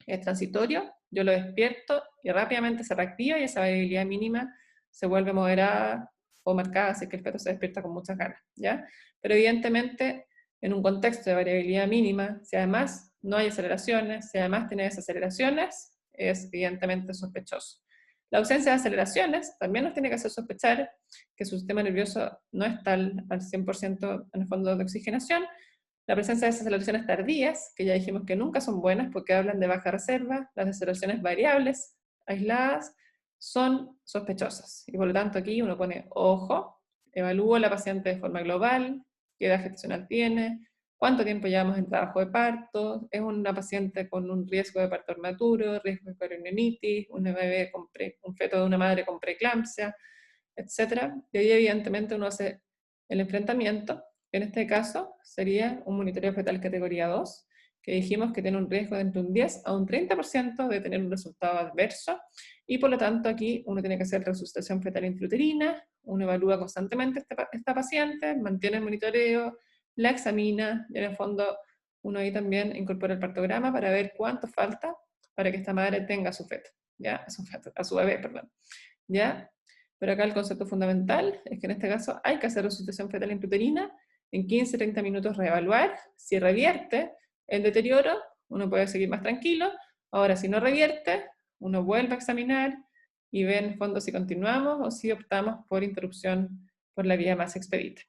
es transitorio, yo lo despierto y rápidamente se reactiva y esa variabilidad mínima se vuelve moderada o marcada, así que el feto se despierta con muchas ganas, ¿ya? Pero evidentemente, en un contexto de variabilidad mínima, si además no hay aceleraciones, si además tiene desaceleraciones, es evidentemente sospechoso. La ausencia de aceleraciones también nos tiene que hacer sospechar que su sistema nervioso no está al 100% en el fondo de oxigenación. La presencia de desaceleraciones tardías, que ya dijimos que nunca son buenas porque hablan de baja reserva, las desaceleraciones variables, aisladas, son sospechosas. Y por lo tanto aquí uno pone ojo, evalúa a la paciente de forma global, qué edad gestacional tiene, cuánto tiempo llevamos en trabajo de parto, es una paciente con un riesgo de parto prematuro, riesgo de corionitis, un bebé un feto de una madre con preeclampsia, etc. Y ahí evidentemente uno hace el enfrentamiento. En este caso sería un monitoreo fetal categoría 2, que dijimos que tiene un riesgo de entre un 10 a un 30% de tener un resultado adverso, y por lo tanto aquí uno tiene que hacer resucitación fetal intrauterina, uno evalúa constantemente esta paciente, mantiene el monitoreo, la examina, y en el fondo uno ahí también incorpora el partograma para ver cuánto falta para que esta madre tenga a su feto, ¿ya? A su bebé, perdón, ¿ya? Pero acá el concepto fundamental es que en este caso hay que hacer resucitación fetal intrauterina, en 15-30 minutos reevaluar, si revierte el deterioro, uno puede seguir más tranquilo. Ahora, si no revierte, uno vuelve a examinar y ve en el fondo si continuamos o si optamos por interrupción por la vía más expedita.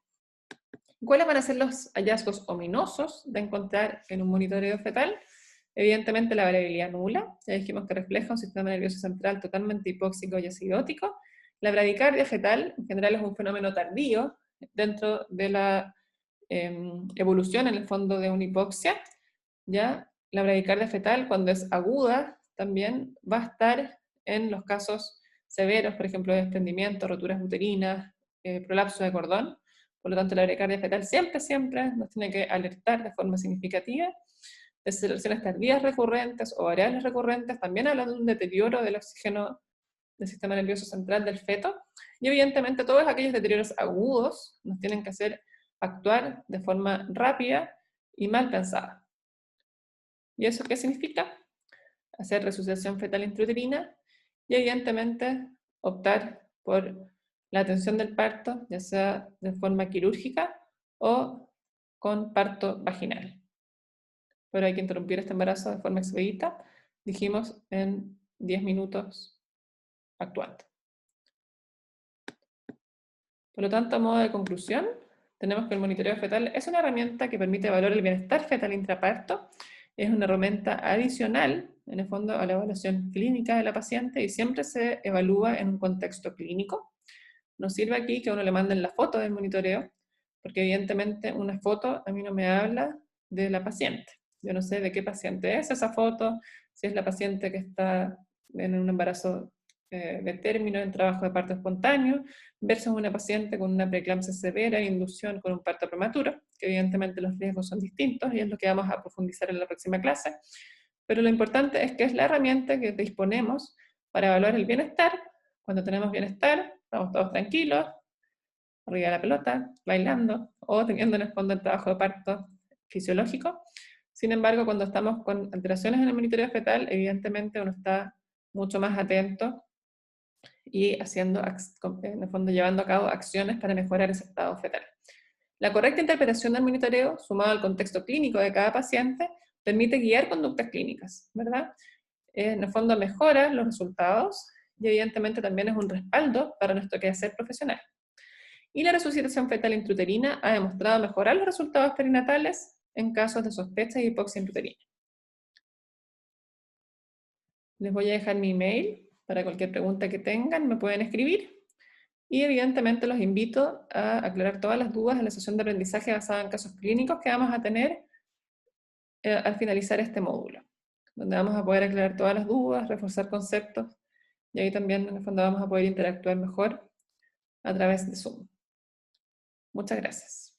¿Cuáles van a ser los hallazgos ominosos de encontrar en un monitoreo fetal? Evidentemente la variabilidad nula, ya dijimos que refleja un sistema nervioso central totalmente hipóxico y acidótico. La bradicardia fetal en general es un fenómeno tardío dentro de la evolución en el fondo de una hipoxia, ¿ya? La bradicardia fetal, cuando es aguda, también va a estar en los casos severos, por ejemplo, de desprendimiento, roturas uterinas, prolapso de cordón. Por lo tanto, la bradicardia fetal siempre nos tiene que alertar de forma significativa. Deceleraciones tardías recurrentes o variables recurrentes también hablan de un deterioro del oxígeno del sistema nervioso central del feto. Y evidentemente todos aquellos deterioros agudos nos tienen que hacer actuar de forma rápida y mal pensada. ¿Y eso qué significa? Hacer resucitación fetal intrauterina y evidentemente optar por la atención del parto, ya sea de forma quirúrgica o con parto vaginal. Pero hay que interrumpir este embarazo de forma expedita, dijimos en 10 minutos actuando. Por lo tanto, a modo de conclusión, tenemos que el monitoreo fetal es una herramienta que permite evaluar el bienestar fetal intraparto, es una herramienta adicional, en el fondo, a la evaluación clínica de la paciente y siempre se evalúa en un contexto clínico. Nos sirve aquí que a uno le manden la foto del monitoreo, porque evidentemente una foto a mí no me habla de la paciente. Yo no sé de qué paciente es esa foto, si es la paciente que está en un embarazo de término en trabajo de parto espontáneo, versus una paciente con una preeclampsia severa e inducción con un parto prematuro, que evidentemente los riesgos son distintos y es lo que vamos a profundizar en la próxima clase. Pero lo importante es que es la herramienta que disponemos para evaluar el bienestar. Cuando tenemos bienestar, estamos todos tranquilos, arriba de la pelota, bailando, o teniendo en el fondo el trabajo de parto fisiológico. Sin embargo, cuando estamos con alteraciones en el monitoreo fetal, evidentemente uno está mucho más atento y haciendo, en el fondo, llevando a cabo acciones para mejorar ese estado fetal. La correcta interpretación del monitoreo, sumado al contexto clínico de cada paciente, permite guiar conductas clínicas, ¿verdad? En el fondo mejora los resultados y evidentemente también es un respaldo para nuestro quehacer profesional. Y la resucitación fetal intrauterina ha demostrado mejorar los resultados perinatales en casos de sospecha de hipoxia intrauterina. Les voy a dejar mi email para cualquier pregunta que tengan, me pueden escribir. Y evidentemente los invito a aclarar todas las dudas en la sesión de aprendizaje basada en casos clínicos que vamos a tener al finalizar este módulo, donde vamos a poder aclarar todas las dudas, reforzar conceptos, y ahí también en el fondo vamos a poder interactuar mejor a través de Zoom. Muchas gracias.